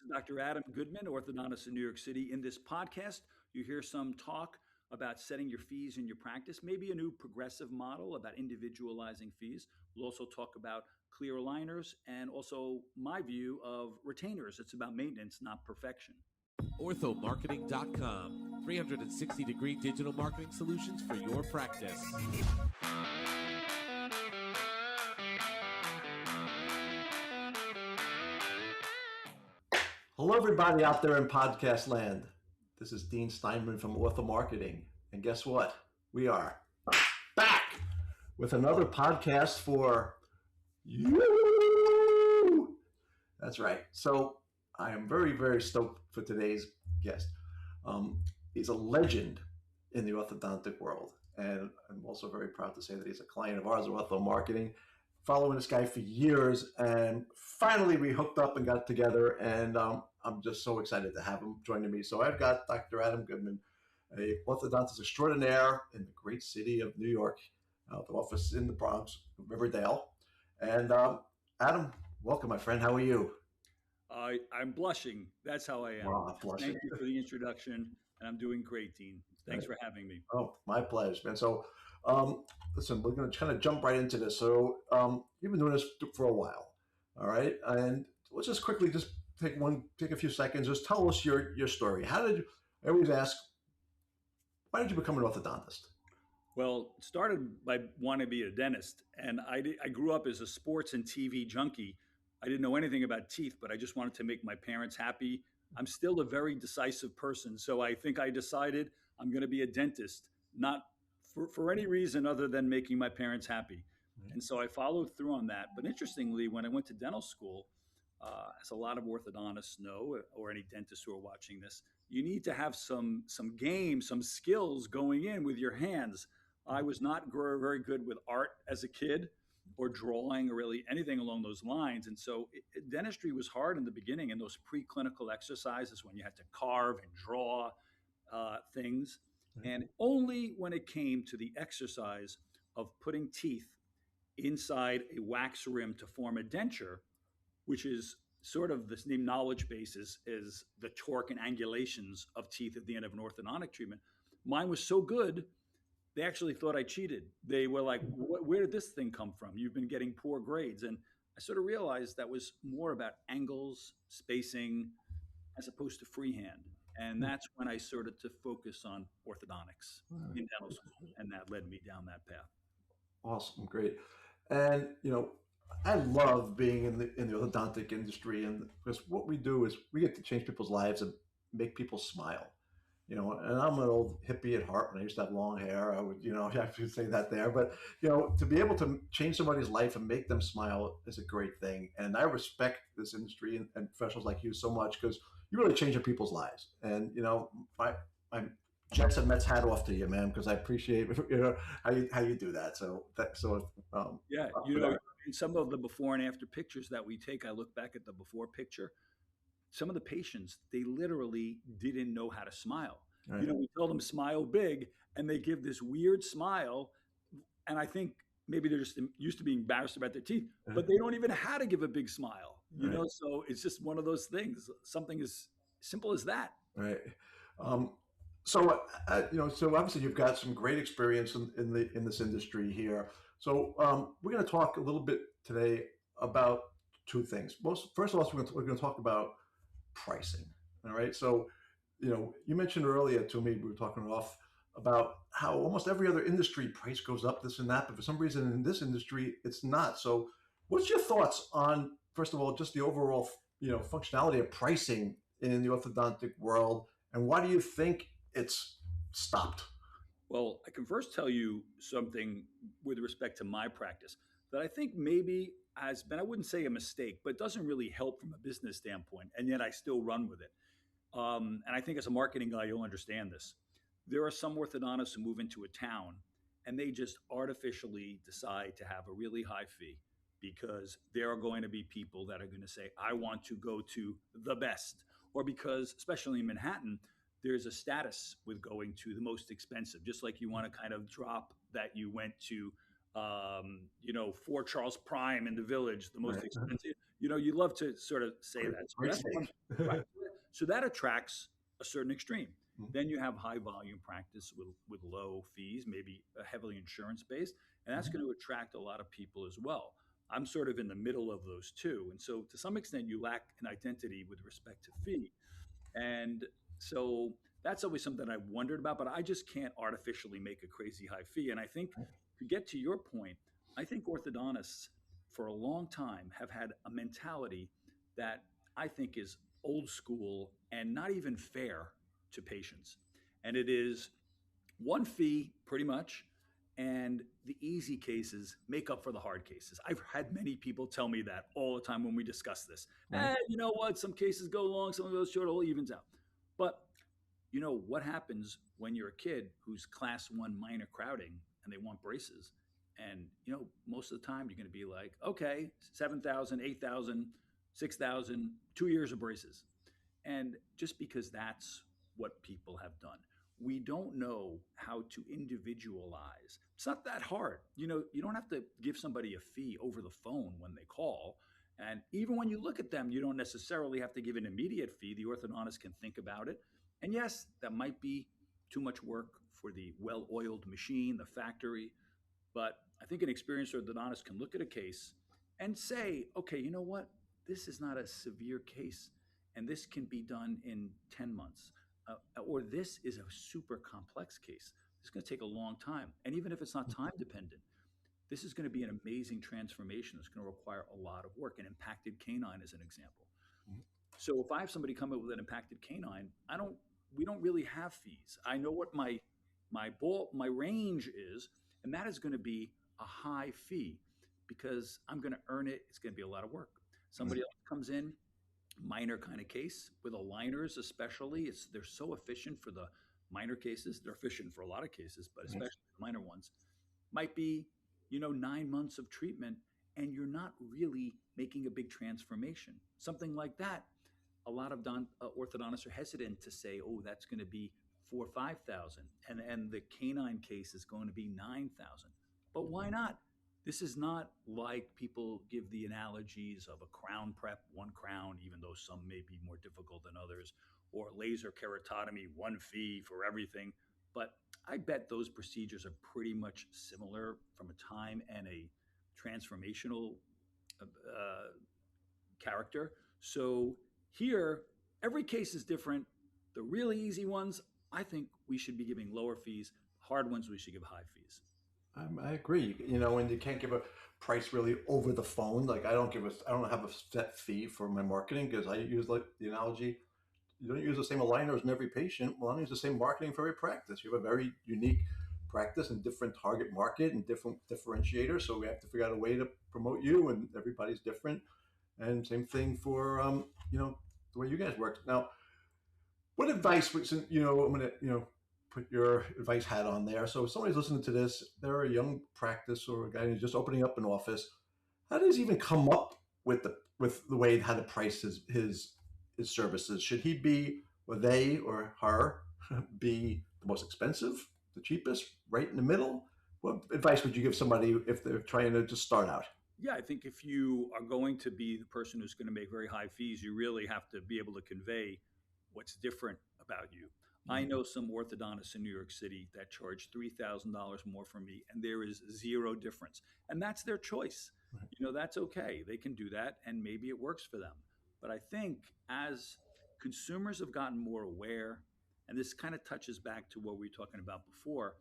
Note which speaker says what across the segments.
Speaker 1: is Dr. Adam Goodman, orthodontist in New York City. In this podcast, you hear some talk about setting your fees in your practice, maybe a new progressive model about individualizing fees. We'll also talk about clear aligners and also my view of retainers. It's about maintenance, not perfection.
Speaker 2: Orthomarketing.com, 360-degree digital marketing solutions for your practice.
Speaker 3: Hello, everybody out there in podcast land. This is Dean Steinman from Ortho Marketing. And guess what? We are back with another podcast for you. That's right. So I am very, very stoked for today's guest. He's a legend in the orthodontic world. And I'm also very proud to say that he's a client of ours at Ortho Marketing. Following this guy for years, and finally we hooked up and got together, and I'm just so excited to have him joining me. So I've got Dr. Adam Goodman, a orthodontist extraordinaire in the great city of New York, the office in the Bronx, Riverdale. And Adam, welcome, my friend. How are you?
Speaker 1: I'm blushing. That's how I am.
Speaker 3: Wow, blushing.
Speaker 1: Thank you for the introduction, and I'm doing great, Dean. Thanks for having me.
Speaker 3: Oh, my pleasure, man. So listen, we're going to kind of jump right into this. So you've been doing this for a while, all right? And let's just quickly take a few seconds. Just tell us your story. I always ask, why did you become an orthodontist?
Speaker 1: Well, it started by wanting to be a dentist, and I grew up as a sports and TV junkie. I didn't know anything about teeth, but I just wanted to make my parents happy. I'm still a very decisive person, so I think I decided I'm going to be a dentist, not for any reason other than making my parents happy. Right. And so I followed through on that. But interestingly, when I went to dental school, as a lot of orthodontists know, or any dentists who are watching this, you need to have some game, some skills going in with your hands. I was not very good with art as a kid, or drawing, or really anything along those lines. And so dentistry was hard in the beginning, and those preclinical exercises when you had to carve and draw things. And only when it came to the exercise of putting teeth inside a wax rim to form a denture, which is sort of the same knowledge base is the torque and angulations of teeth at the end of an orthodontic treatment. Mine was so good, they actually thought I cheated. They were like, where did this thing come from? You've been getting poor grades. And I sort of realized that was more about angles, spacing, as opposed to freehand. And that's when I started to focus on orthodontics in dental school, and that led me down that path.
Speaker 3: Awesome, great. And I love being in the orthodontic industry, and because what we do is we get to change people's lives and make people smile. And I'm an old hippie at heart. When I used to have long hair, I would, I should say that there. But, to be able to change somebody's life and make them smile is a great thing. And I respect this industry and professionals like you so much because you really change people's lives. And, I'm Jets and Mets hat off to you, man, because I appreciate, how you do that.
Speaker 1: Yeah, in some of the before and after pictures that we take, I look back at the before picture. Some of the patients, they literally didn't know how to smile. Right. We tell them smile big, and they give this weird smile. And I think maybe they're just used to being embarrassed about their teeth, but they don't even know how to give a big smile. So it's just one of those things. Something as simple as that.
Speaker 3: Right. So obviously you've got some great experience in this industry here. So we're going to talk a little bit today about two things. First of all, we're going to talk about pricing. All right. So, you mentioned earlier to me, we were talking off about how almost every other industry price goes up, this and that, but for some reason in this industry, it's not. So what's your thoughts on, first of all, just the overall, functionality of pricing in the orthodontic world, and why do you think it's stopped?
Speaker 1: Well, I can first tell you something with respect to my practice that I think maybe has been, I wouldn't say a mistake, but doesn't really help from a business standpoint, and yet I still run with it. And I think as a marketing guy, you'll understand this. There are some orthodontists who move into a town and they just artificially decide to have a really high fee because there are going to be people that are going to say, I want to go to the best. Or because, especially in Manhattan, there's a status with going to the most expensive, just like you want to kind of drop that you went to Fort Charles Prime in the Village, the most expensive. You love to sort of say
Speaker 3: Great,
Speaker 1: that. So
Speaker 3: great
Speaker 1: that's one,
Speaker 3: steak.
Speaker 1: right. So that attracts a certain extreme.
Speaker 3: Mhm,
Speaker 1: Then you have high volume practice with low fees, maybe heavily insurance based, and that's
Speaker 3: mhm,
Speaker 1: going to attract a lot of people as well. I'm sort of in the middle of those two. And so to some extent, you lack an identity with respect to fee. And so that's always something I've wondered about, but I just can't artificially make a crazy high fee. And I think to get to your point, I think orthodontists for a long time have had a mentality that I think is old school and not even fair to patients. And it is one fee pretty much, and the easy cases make up for the hard cases. I've had many people tell me that all the time when we discuss this.
Speaker 3: right.
Speaker 1: You know what, some cases go long, some goes short, it all evens out. But what happens when you're a kid who's class 1 minor crowding and they want braces? And most of the time you're going to be like, okay, 7,000, 8,000, 6,000, 2 years of braces. And just because that's what people have done, we don't know how to individualize. It's not that hard. You don't have to give somebody a fee over the phone when they call. And even when you look at them, you don't necessarily have to give an immediate fee. The orthodontist can think about it. And yes, that might be too much work for the well oiled machine, the factory, but I think an experienced orthodontist can look at a case and say, okay, you know what? This is not a severe case, and this can be done in 10 months. Or this is a super complex case. It's going to take a long time. And even if it's not time dependent, this is going to be an amazing transformation. It's going to require a lot of work. An impacted canine is an example.
Speaker 3: Mhm.
Speaker 1: So if I have somebody come in with an impacted canine, we don't really have fees. I know what my range is, and that is going to be a high fee because I'm going to earn it. It's going to be a lot of work.
Speaker 3: Mhm.
Speaker 1: Somebody else comes in, minor kind of case with aligners, especially. They're so efficient for the minor cases. They're efficient for a lot of cases, but
Speaker 3: Mhm.
Speaker 1: especially the minor ones. Might be 9 months of treatment, and you're not really making a big transformation. Something like that, a lot of orthodontists are hesitant to say, "Oh, that's going to be 4 or 5,000," and the canine case is going to be 9,000. But why not? This is not like people give the analogies of a crown prep, one crown, even though some may be more difficult than others, or laser keratotomy, one fee for everything. But I bet those procedures are pretty much similar from a time and a transformational uh, character. So here, every case is different. The really easy ones, I think we should be giving lower fees. Hard ones, we should give high fees.
Speaker 3: I agree. And you can't give a price really over the phone. Like I don't have a set fee for my marketing because I use like the analogy. You don't use the same aligners in every patient. Well, I don't use the same marketing for every practice. You have a very unique practice and different target market and different differentiators. So we have to figure out a way to promote you, and everybody's different. And same thing for the way you guys work. Now, what advice would I'm gonna put your advice hat on there. So if somebody's listening to this, they're a young practice or a guy who's just opening up an office. How does he even come up with the way how to price his services? Should he be or they or her be the most expensive, the cheapest, right in the middle? What advice would you give somebody if they're trying to just start out?
Speaker 1: Yeah, I think if you are going to be the person who's going to make very high fees, you really have to be able to convey what's different about you. I
Speaker 3: Mhm.
Speaker 1: know some orthodontists in New York City that charge $3,000 more from me, and there is zero difference. And that's their choice.
Speaker 3: Right.
Speaker 1: That's okay. They can do that, and maybe it works for them. But I think as consumers have gotten more aware, and this kind of touches back to what we were talking about before,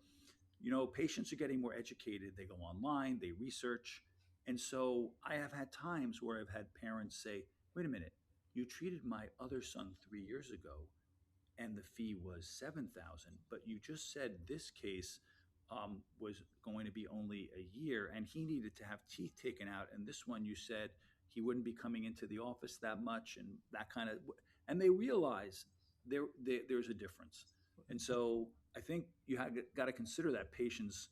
Speaker 1: patients are getting more educated. They go online, they research. And so I have had times where I've had parents say, wait a minute, you treated my other son 3 years ago and the fee was 7,000, but you just said this case was going to be only a year and he needed to have teeth taken out. And this one you said he wouldn't be coming into the office that much and that kind of, and they realize there's a difference. And so I think you have got to consider that patients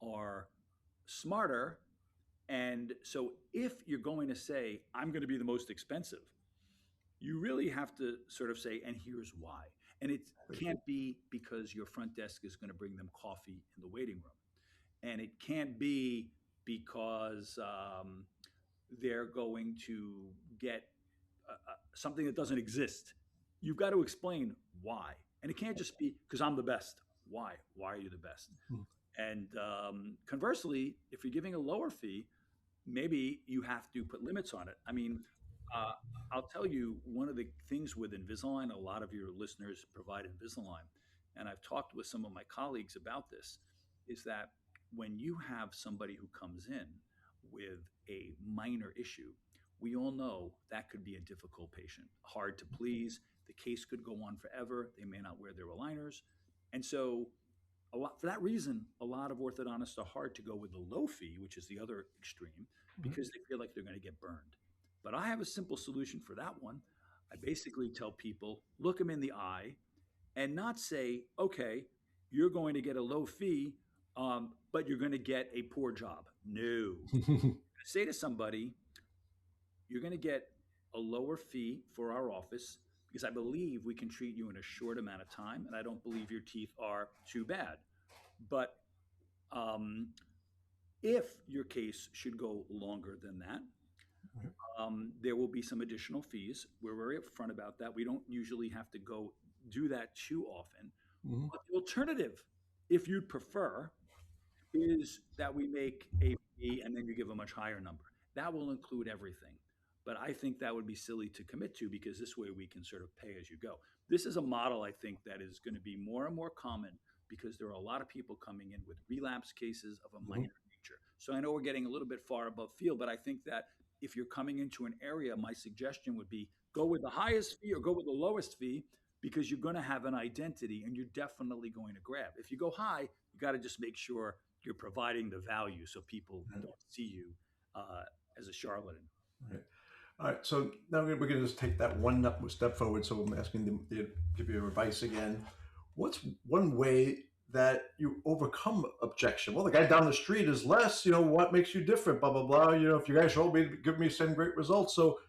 Speaker 1: are smarter. And so if you're going to say, I'm going to be the most expensive, you really have to sort of say, and here's why. And it can't be because your front desk is going to bring them coffee in the waiting room. And it can't be because they're going to get something that doesn't exist. You've got to explain why. And it can't just be because I'm the best. Why? Why are you the best?
Speaker 3: Mhm.
Speaker 1: And conversely, if you're giving a lower fee, maybe you have to put limits on it. I mean, uh, I'll tell you one of the things with Invisalign, a lot of your listeners provide Invisalign, and I've talked with some of my colleagues about this, is that when you have somebody who comes in with a minor issue, we all know that could be a difficult patient, hard to please. The case could go on forever. They may not wear their aligners. And so for that reason, a lot of orthodontists are hard to go with the low fee, which is the other extreme,
Speaker 3: Mhm.
Speaker 1: because they feel like they're going to get burned. But I have a simple solution for that one. I basically tell people, look them in the eye and not say, okay, you're going to get a low fee, but you're going to get a poor job. No. Say to somebody, you're going to get a lower fee for our office because I believe we can treat you in a short amount of time, and I don't believe your teeth are too bad. But um, if your case should go longer than that,
Speaker 3: Right.
Speaker 1: there will be some additional fees. We're very upfront about that. We don't usually have to go do that too often.
Speaker 3: Mhm.
Speaker 1: But the alternative, if you'd prefer, is that we make a fee and then you give a much higher number. That will include everything. But I think that would be silly to commit to because this way we can sort of pay as you go. This is a model I think that is going to be more and more common because there are a lot of people coming in with relapse cases of a
Speaker 3: Mhm.
Speaker 1: minor nature. So I know we're getting a little bit far above field, but I think that if you're coming into an area, my suggestion would be go with the highest fee or go with the lowest fee because you're going to have an identity and you're definitely going to grab. If you go high, you got to just make sure you're providing the value so people
Speaker 3: Right.
Speaker 1: don't see you uh, as a charlatan.
Speaker 3: Right. All right. So now we're going to just take that one step forward. So I'm asking them to give you advice again. What's one way that you overcome objection? Well, the guy down the street is less. What makes you different? Blah blah blah. If you guys told me to give me some great results, so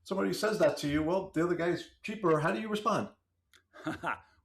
Speaker 3: somebody says that to you. Well, the other guy's cheaper. How do you respond?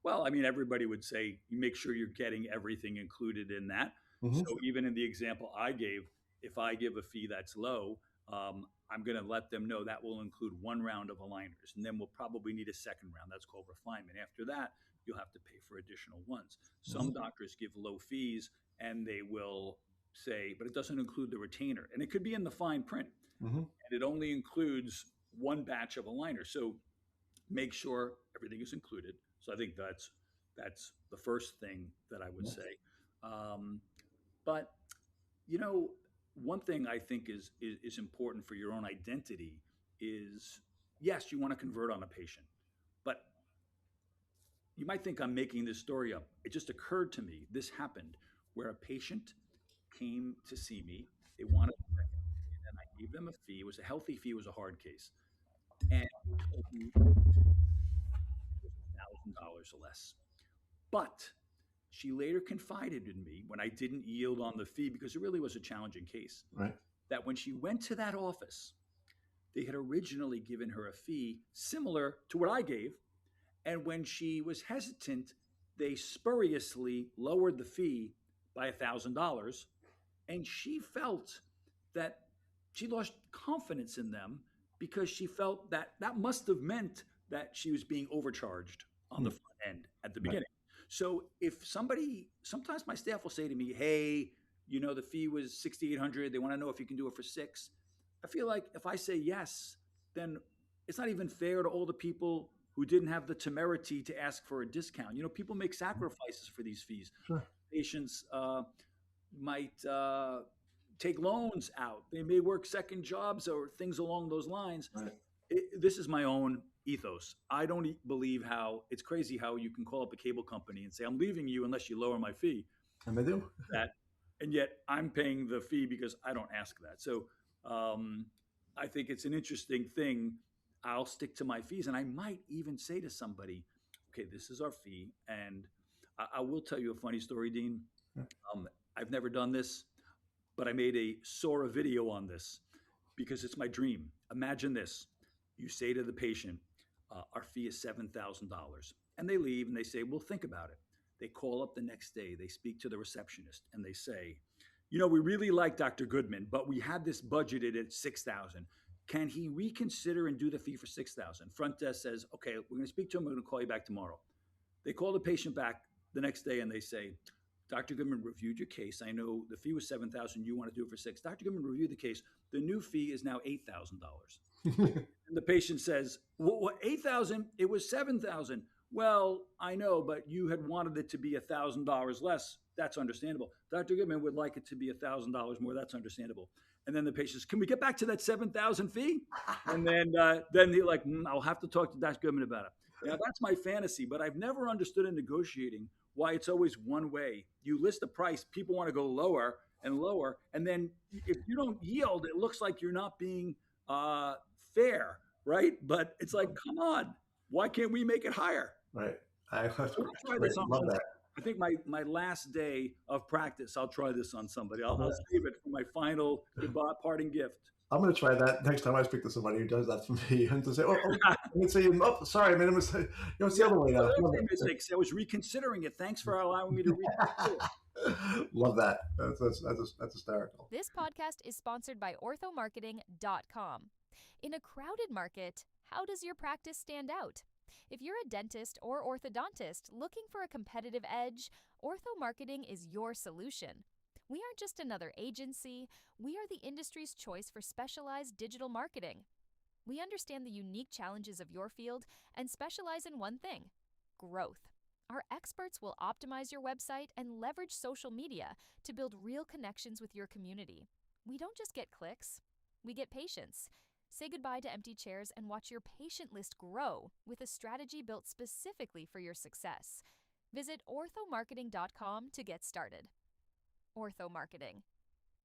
Speaker 1: Well, I mean, everybody would say you make sure you're getting everything included in that.
Speaker 3: Mm-hmm.
Speaker 1: So even in the example I gave, if I give a fee that's low, I'm going to let them know that will include one round of aligners, and then we'll probably need a second round. That's called refinement. After that, you'll have to pay for additional ones.
Speaker 3: Mm-hmm.
Speaker 1: Some doctors give low fees, and they will say, but it doesn't include the retainer, and it could be in the fine print,
Speaker 3: Mm-hmm.
Speaker 1: and it only includes one batch of aligners. So make sure everything is included. So I think that's the first thing that I would say. Um, but you know, one thing I think is important for your own identity is yes, you want to convert on a patient, but you might think I'm making this story up. It just occurred to me this happened where a patient came to see me. They wanted a second opinion, and I gave them a fee. It was a healthy fee. It was a hard case, and they told me it was $1,000 less. But she later confided in me when I didn't yield on the fee because it really was a challenging case.
Speaker 3: Right.
Speaker 1: That when she went to that office, they had originally given her a fee similar to what I gave. And when she was hesitant, they spuriously lowered the fee by $1,000. And she felt that she lost confidence in them because she felt that that must have meant that she was being overcharged on the
Speaker 3: Mm.
Speaker 1: front end at the
Speaker 3: Right.
Speaker 1: beginning. So if somebody, sometimes my staff will say to me, "Hey, the fee was 6,800. They want to know if you can do it for six." I feel like if I say yes, then it's not even fair to all the people who didn't have the temerity to ask for a discount. People make sacrifices for these fees.
Speaker 3: Sure.
Speaker 1: Patients might take loans out. They may work second jobs or things along those lines.
Speaker 3: Right.
Speaker 1: This is my own ethos. I don't believe how it's crazy how you can call up a cable company and say, "I'm leaving you unless you lower my fee."
Speaker 3: And they do.
Speaker 1: That, and yet I'm paying the fee because I don't ask that. So um, I think it's an interesting thing. I'll stick to my fees, and I might even say to somebody, "Okay, this is our fee." And I will tell you a funny story, Dean.
Speaker 3: Yeah.
Speaker 1: I've never done this, but I made a Sora video on this because it's my dream. Imagine this. You say to the patient, our fee is $7,000. And they leave and they say, "Well, think about it." They call up the next day, they speak to the receptionist, and they say, we really like Dr. Goodman, but we had this budgeted at 6,000. Can he reconsider and do the fee for 6,000? Front desk says, okay, we're going to speak to him. We're going to call you back tomorrow. They call the patient back the next day and they say, Dr. Goodman reviewed your case. I know the fee was 7,000. You want to do it for 6. Dr. Goodman reviewed the case. The new fee is now $8,000. And the patient says, what 8,000? It was 7,000. Well, I know, but you had wanted it to be $1,000 less. That's understandable. Dr. Goodman would like it to be $1,000 more. That's understandable. And then the patient says, can we get back to that 7,000 fee? And then they're like, I'll have to talk to Dr. Goodman about it. Now, that's my fantasy, but I've never understood in negotiating why it's always one way. You list a price, people want to go lower and lower. And then if you don't yield, it looks like you're not being fair, right? But it's like, come on, why can't we make it higher?
Speaker 3: Right. I
Speaker 1: I'll try this on
Speaker 3: love
Speaker 1: somebody.
Speaker 3: that.
Speaker 1: I think my last day of practice, I'll try this on somebody. I'll save it for my final parting gift.
Speaker 3: I'm going to try that next time I speak to somebody who does that for me, and to say, and say, oh, sorry, I made a mistake. It's the other way now.
Speaker 1: I was reconsidering it. Thanks for allowing me to reconsider it.
Speaker 3: Love that. That's hysterical.
Speaker 4: This podcast is sponsored by orthomarketing.com. In a crowded market, how does your practice stand out? If you're a dentist or orthodontist looking for a competitive edge, Ortho Marketing is your solution. We aren't just another agency, we are the industry's choice for specialized digital marketing. We understand the unique challenges of your field and specialize in one thing: growth. Our experts will optimize your website and leverage social media to build real connections with your community. We don't just get clicks, we get patience. Say goodbye to empty chairs and watch your patient list grow with a strategy built specifically for your success. Visit orthomarketing.com to get started. Ortho Marketing.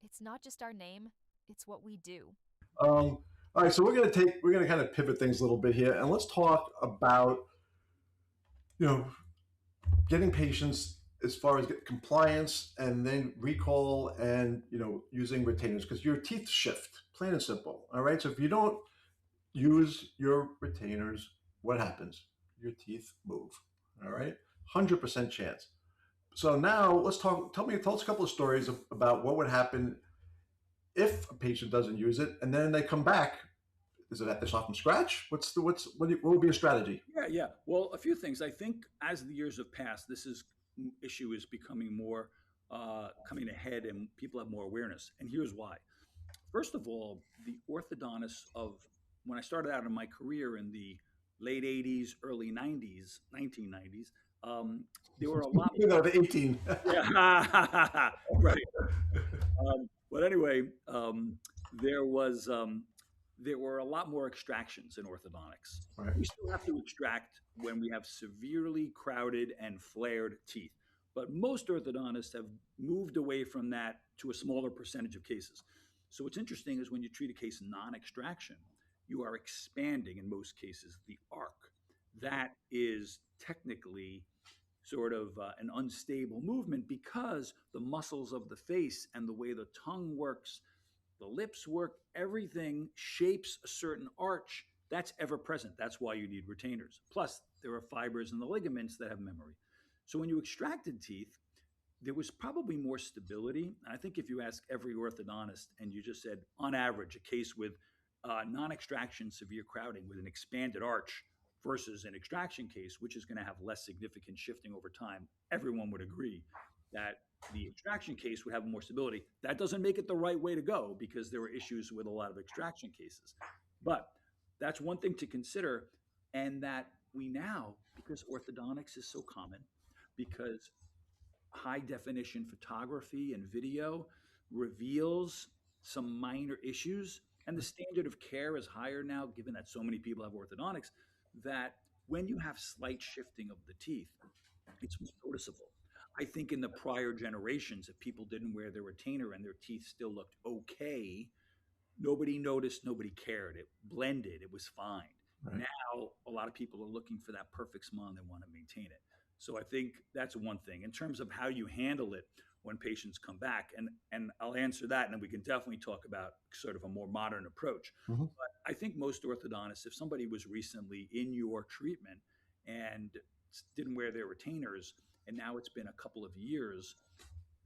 Speaker 4: It's not just our name, it's what we do.
Speaker 3: All right, so we're going to kind of pivot things a little bit here, and let's talk about, getting patients as far as compliance and then recall and, using retainers, because your teeth shift, plain and simple. All right. So if you don't use your retainers, what happens? Your teeth move. All right. 100% chance. So now let's tell us a couple of stories about what would happen if a patient doesn't use it and then they come back. Is it at the start from scratch? What would be a strategy?
Speaker 1: Yeah. Well, a few things. I think as the years have passed, issue is becoming more coming ahead, and people have more awareness. And here's why. First of all, the orthodontists of when I started out in my career in the late 80s, early 90s, 1990s, there were a lot more.
Speaker 3: 18.
Speaker 1: Yeah, right. But anyway, there were a lot more extractions in orthodontics.
Speaker 3: Right.
Speaker 1: We still have to extract when we have severely crowded and flared teeth. But most orthodontists have moved away from that to a smaller percentage of cases. So what's interesting is when you treat a case non-extraction, you are expanding, in most cases, the arc. That is technically sort of an unstable movement because the muscles of the face and the way the tongue works, the lips work, everything shapes a certain arch that's ever present. That's why you need retainers. Plus, there are fibers in the ligaments that have memory. So when you extracted teeth, there was probably more stability. I think if you ask every orthodontist and you just said, on average, a case with non-extraction severe crowding with an expanded arch versus an extraction case, which is going to have less significant shifting over time, everyone would agree that the extraction case would have more stability. That doesn't make it the right way to go because there were issues with a lot of extraction cases. But that's one thing to consider, and that we now, because orthodontics is so common, because high definition photography and video reveals some minor issues, and the standard of care is higher now, given that so many people have orthodontics, that when you have slight shifting of the teeth, it's noticeable. I think in the prior generations, if people didn't wear their retainer and their teeth still looked okay, nobody noticed, nobody cared. It blended, it was fine. Right. Now, a lot of people are looking for that perfect smile and they want to maintain it. So I think that's one thing. In terms of how you handle it when patients come back, and I'll answer that, and then we can definitely talk about sort of a more modern approach. Mm-hmm. But I think most orthodontists, if somebody was recently in your treatment and didn't wear their retainers, and now it's been a couple of years,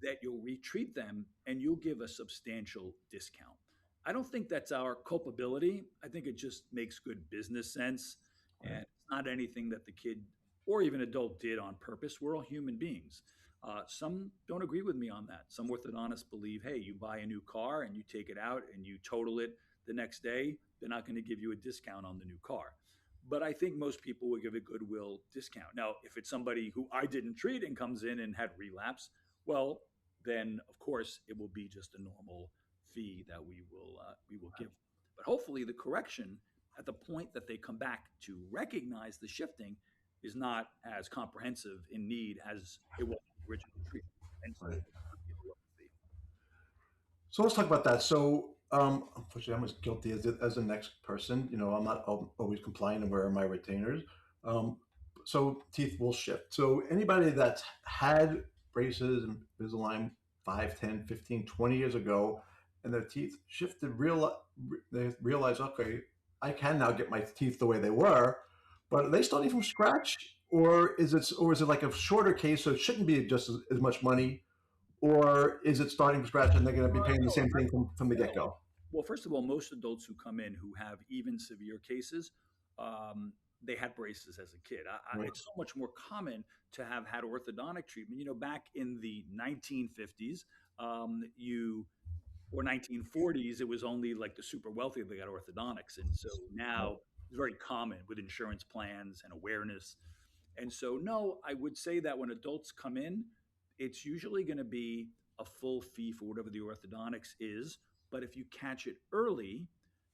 Speaker 1: that you'll retreat them and you'll give a substantial discount. I don't think that's our culpability. I think it just makes good business sense. And
Speaker 3: Right.
Speaker 1: it's not anything that the kid or even adult did on purpose. We're all human beings. Some don't agree with me on that. Some orthodontists believe, hey, you buy a new car and you take it out and you total it the next day, they're not going to give you a discount on the new car. But I think most people would give a goodwill discount. Now, if it's somebody who I didn't treat and comes in and had relapse, well, then of course it will be just a normal fee that we will give. But hopefully, the correction at the point that they come back to recognize the shifting is not as comprehensive in need as it was in the original treatment, and so
Speaker 3: Right.
Speaker 1: it will not be a lower fee.
Speaker 3: So let's talk about that. So, unfortunately, I'm as guilty as the next person. I'm not always compliant and wearing my retainers. Um, so teeth will shift. So anybody that's had braces and Invisalign 5, 10, 15, 20 years ago, and their teeth shifted, they realize, okay, I can now get my teeth the way they were, but are they starting from scratch? Or is it like a shorter case, so it shouldn't be just as much money? Or is it starting from scratch and they're going to be paying the same thing from the
Speaker 1: No.
Speaker 3: get-go?
Speaker 1: Well, first of all, most adults who come in who have even severe cases, um, they had braces as a kid.
Speaker 3: Right.
Speaker 1: It's so much more common to have had orthodontic treatment. Back in the 1950s, you or 1940s, it was only like the super wealthy that got orthodontics, and so now it's very common with insurance plans and awareness. And so, no, I would say that when adults come in, it's usually going to be a full fee for whatever the orthodontics is. But if you catch it early,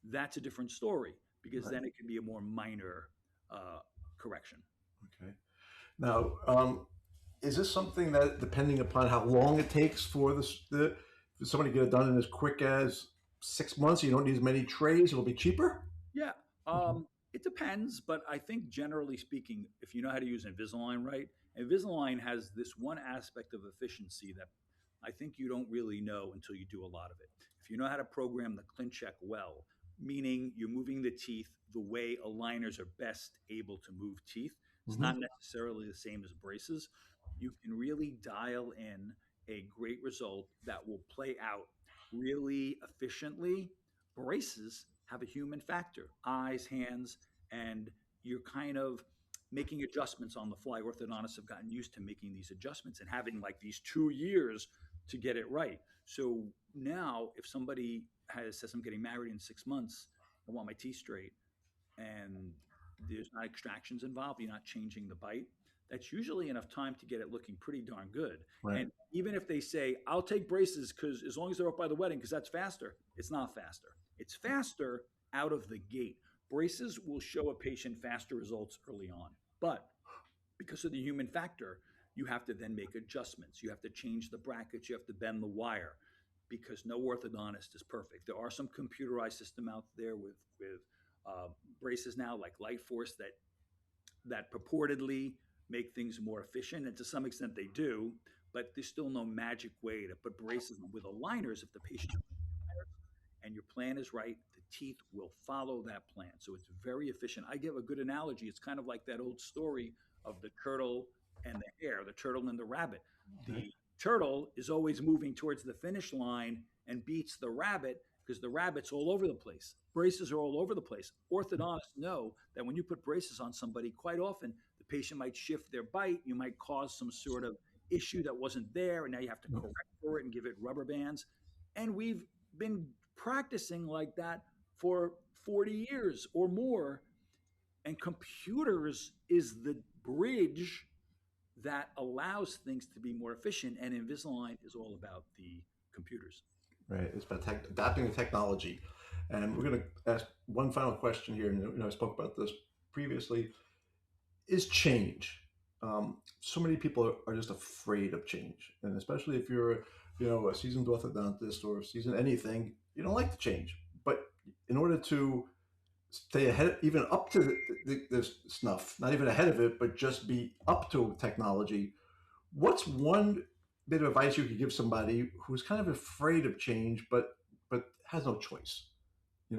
Speaker 1: that's a different story because
Speaker 3: Right.
Speaker 1: then it can be a more minor uh, correction.
Speaker 3: Okay. Now, is this something that, depending upon how long it takes for somebody to get it done in as quick as 6 months, you don't need as many trays, it'll be cheaper?
Speaker 1: Yeah,
Speaker 3: Mhm.
Speaker 1: it depends, but I think generally speaking, if you know how to use Invisalign right, Invisalign has this one aspect of efficiency that I think you don't really know until you do a lot of it. If you know how to program the ClinCheck well, meaning you're moving the teeth the way aligners are best able to move teeth, it's
Speaker 3: Mhm.
Speaker 1: not necessarily the same as braces. You can really dial in a great result that will play out really efficiently. Braces have a human factor, eyes, hands, and you're kind of making adjustments on the fly. Orthodontists have gotten used to making these adjustments and having like these 2 years to get it right. So now, if somebody says, I'm getting married in 6 months, I want my teeth straight, and there's not extractions involved, you're not changing the bite, that's usually enough time to get it looking pretty darn good.
Speaker 3: Right.
Speaker 1: And even if they say, I'll take braces because as long as they're up by the wedding, because that's faster, it's not faster. It's faster out of the gate. Braces will show a patient faster results early on. But because of the human factor, you have to then make adjustments. You have to change the brackets, you have to bend the wire because no orthodontist is perfect. There are some computerized system out there with braces now like Light Force that purportedly make things more efficient, and to some extent they do, but there's still no magic way to put braces on. With aligners. If the patient and your plan is right, the teeth will follow that plan. So it's very efficient. I give a good analogy. It's kind of like that old story of the turtle and the hare, the turtle and the rabbit.
Speaker 3: Okay.
Speaker 1: The turtle is always moving towards the finish line and beats the rabbit because the rabbit's all over the place. Braces are all over the place. Orthodontists know that when you put braces on somebody, quite often the patient might shift their bite. You might cause some sort of issue that wasn't there, and now you have to correct for it and give it rubber bands. And we've been practicing like that for 40 years or more. And computers is the bridge that allows things to be more efficient. And Invisalign is all about the computers.
Speaker 3: Right. It's about adapting the technology. And we're going to ask one final question here. And I spoke about this previously. Is change? So many people are just afraid of change, and especially if you're, a seasoned orthodontist or seasoned anything, you don't like to change. But in order to stay ahead, even up to the snuff, not even ahead of it, but just be up to technology, what's one bit of advice you could give somebody who's kind of afraid of change, but has no choice?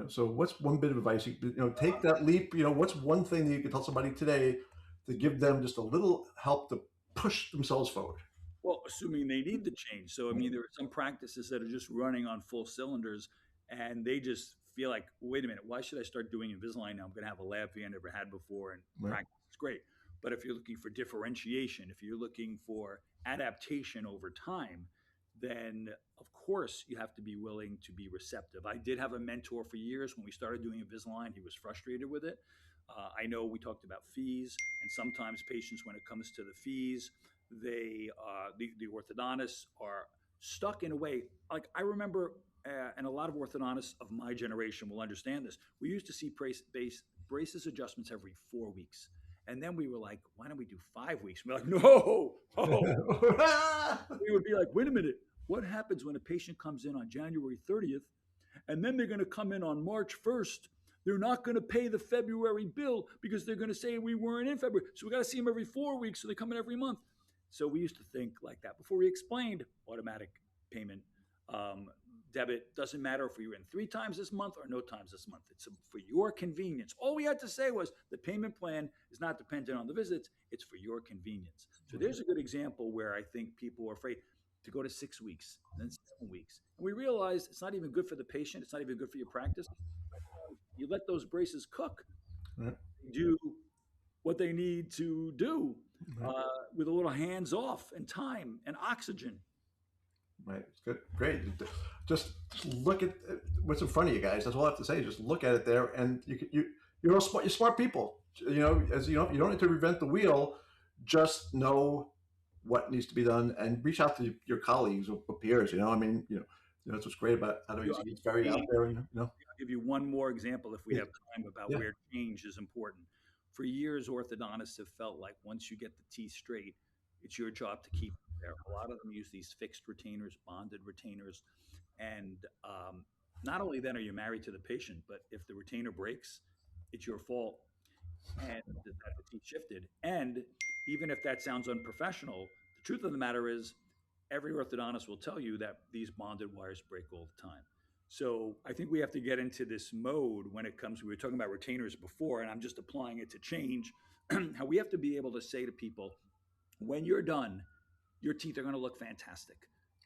Speaker 3: So what's one bit of advice take that leap? What's one thing that you could tell somebody today to give them just a little help to push themselves forward?
Speaker 1: Well, assuming they need the change. So, I mean, there are some practices that are just running on full cylinders and they just feel like, wait a minute, why should I start doing Invisalign now? I'm going to have a lab fee I never had before and
Speaker 3: Right.
Speaker 1: practice is great. But if you're looking for differentiation, if you're looking for adaptation over time, then of course you have to be willing to be receptive. I did have a mentor for years when we started doing Invisalign. He was frustrated with it. I know we talked about fees, and sometimes patients, when it comes to the fees, the orthodontists are stuck in a way. Like I remember, and a lot of orthodontists of my generation will understand this. We used to see braces adjustments every 4 weeks, and then we were like, why don't we do 5 weeks? We're like, no, oh. We would be like, wait a minute, what happens when a patient comes in on January 30th, and then they're going to come in on March 1st? They're not going to pay the February bill because they're going to say we weren't in February. So we got to see them every 4 weeks, so they come in every month. So we used to think like that before we explained automatic payment. Debit doesn't matter if you're in 3 times this month or no times this month. It's for your convenience. All we had to say was the payment plan is not dependent on the visits. It's for your convenience. So there's a good example where I think people are afraid to go to 6 weeks, then 7 weeks. And we realized it's not even good for the patient. It's not even good for your practice. You let those braces cook,
Speaker 3: Right.
Speaker 1: do what they need to do
Speaker 3: Right.
Speaker 1: with a little hands off and time and oxygen.
Speaker 3: Right. It's good. Great. Just look at what's in front of you guys. That's all I have to say. Just look at it there, and you're all smart. You're smart people. As you don't need to reinvent the wheel. Just know what needs to be done, and reach out to your colleagues or peers. I mean, that's what's great about. I know he's very out there.
Speaker 1: I'll give you one more example if we have time about
Speaker 3: Yeah.
Speaker 1: where change is important. For years, orthodontists have felt like once you get the teeth straight, it's your job to keep them there. A lot of them use these fixed retainers, bonded retainers, and not only then are you married to the patient, but if the retainer breaks, it's your fault and that the teeth shifted. And even if that sounds unprofessional, the truth of the matter is every orthodontist will tell you that these bonded wires break all the time. So I think we have to get into this mode when it comes, we were talking about retainers before, and I'm just applying it to change, how we have to be able to say to people, when you're done, your teeth are going to look fantastic.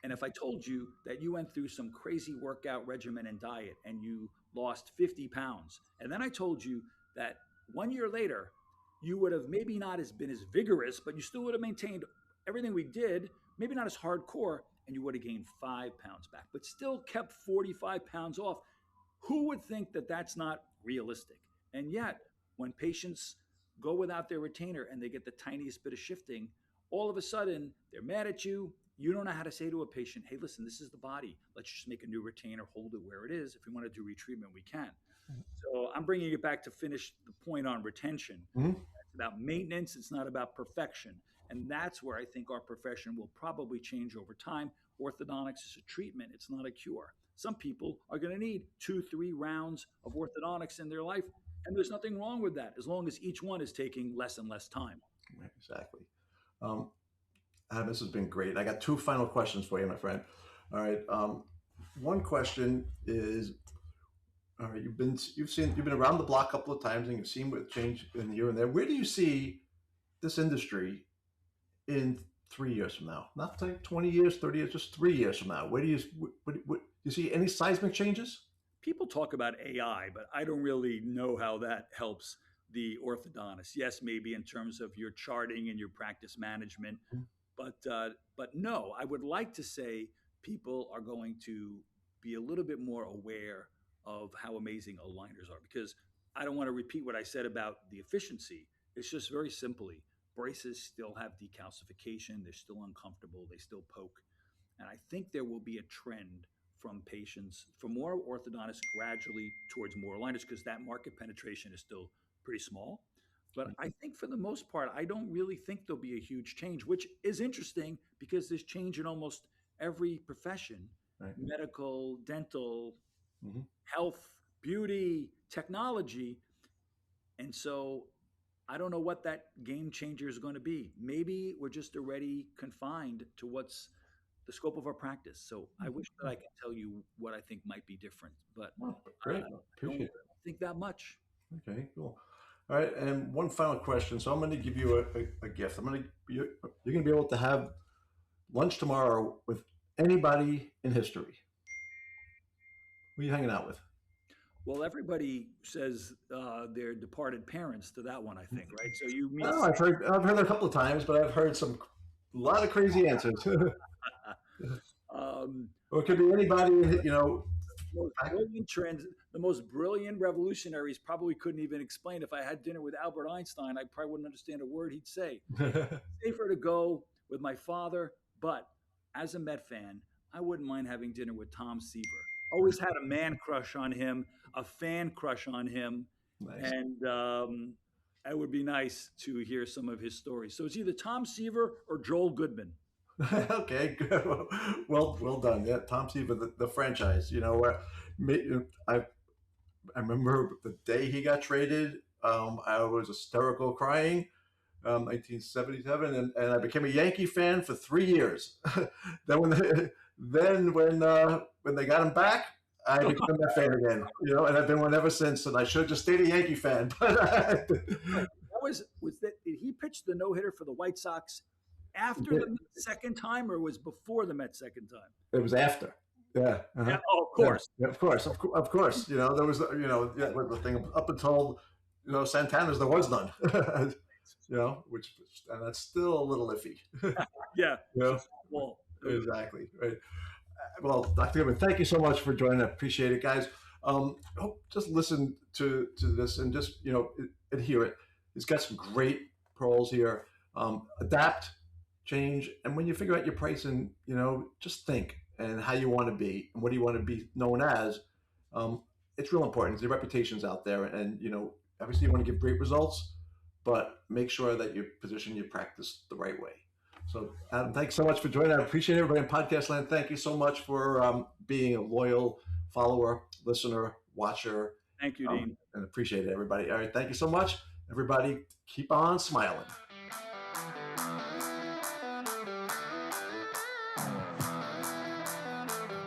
Speaker 1: And if I told you that you went through some crazy workout regimen and diet and you lost 50 pounds, and then I told you that 1 year later, you would have maybe not been as vigorous, but you still would have maintained everything we did, maybe not as hardcore, and you would have gained 5 pounds back, but still kept 45 pounds off. Who would think that that's not realistic? And yet, when patients go without their retainer and they get the tiniest bit of shifting, all of a sudden they're mad at you. You don't know how to say to a patient, hey, listen, this is the body. Let's just make a new retainer, hold it where it is. If we want to do retreatment, we can. So I'm bringing it back to finish the point on retention.
Speaker 3: Mhm.
Speaker 1: It's about maintenance. It's not about perfection. And that's where I think our profession will probably change over time. Orthodontics is a treatment. It's not a cure. Some people are going to need 2-3 rounds of orthodontics in their life. And there's nothing wrong with that, as long as each one is taking less and less time.
Speaker 3: Right, exactly. This has been great. I got 2 final questions for you, my friend. All right. One question is, all right, you've been around the block a couple of times and you've seen what change in here and there. Where do you see this industry in 3 years from now? Not like 20 years, 30 years, just 3 years from now. Where do you see any seismic changes?
Speaker 1: People talk about AI, but I don't really know how that helps the orthodontist. Yes, maybe in terms of your charting and your practice management, but no, I would like to say people are going to be a little bit more aware of how amazing aligners are, because I don't want to repeat what I said about the efficiency. It's just very simply, braces still have decalcification. They're still uncomfortable. They still poke. And I think there will be a trend from patients, for more orthodontists gradually towards more aligners, because that market penetration is still pretty small. But I think for the most part, I don't really think there'll be a huge change, which is interesting because there's change in almost every profession,
Speaker 3: Right.
Speaker 1: medical, dental,
Speaker 3: Mhm.
Speaker 1: health, beauty, technology. And so I don't know what that game changer is going to be. Maybe we're just already confined to what's the scope of our practice. So I wish that I could tell you what I think might be different, but
Speaker 3: Oh, great.
Speaker 1: I don't
Speaker 3: Appreciate it.
Speaker 1: think that much.
Speaker 3: Okay, cool. All right, and one final question. So I'm going to give you a gift. You're going to be able to have lunch tomorrow with anybody in history, who are you hanging out with?
Speaker 1: Well, everybody says their departed parents to that one, I think, right? So you meet
Speaker 3: Oh, I've heard it a couple of times, but I've heard a lot of crazy answers.
Speaker 1: um,
Speaker 3: Or it could be anybody,
Speaker 1: most brilliant the most brilliant revolutionaries probably couldn't even explain. If I had dinner with Albert Einstein, I probably wouldn't understand a word he'd say. Safer to go with my father, but as a Met fan, I wouldn't mind having dinner with Tom Seaver. Always had a man crush on him, a fan crush on him,
Speaker 3: Nice.
Speaker 1: and it would be nice to hear some of his stories. So it's either Tom Seaver or Joel Goodman.
Speaker 3: Okay, good. Well done. Yeah, Tom Seaver, the franchise. Where I remember the day he got traded. I was hysterical crying. 1977, and I became a Yankee fan for 3 years. then when they got him back, I became a fan again. And I've been one ever since. And I should have just stayed a Yankee fan. But
Speaker 1: That did he pitch the no hitter for the White Sox after the Mets second time, or was before the Mets second time?
Speaker 3: it was after. Yeah. Uh-huh.
Speaker 1: Yeah, oh, of course.
Speaker 3: Yeah, of course. There was the thing up until Santana's, there was none. And that's still a little iffy.
Speaker 1: Yeah.
Speaker 3: Well, exactly. Right. Well, Dr. Goodman, thank you so much for joining. I appreciate it, guys. Just listen to this and just adhere it. He's got some great pearls here. Adapt, change, and when you figure out your pricing, just think and how you want to be and what do you want to be known as. It's real important. The reputation's out there, and obviously you want to give great results, but make sure that you position your practice the right way. So, Adam, thanks so much for joining. I appreciate everybody in podcast land. Thank you so much for being a loyal follower, listener, watcher.
Speaker 1: Thank you, Dean.
Speaker 3: And appreciate it, everybody. All right, thank you so much. Everybody, keep on smiling.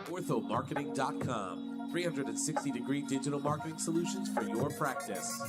Speaker 2: Orthomarketing.com. 360-degree digital marketing solutions for your practice.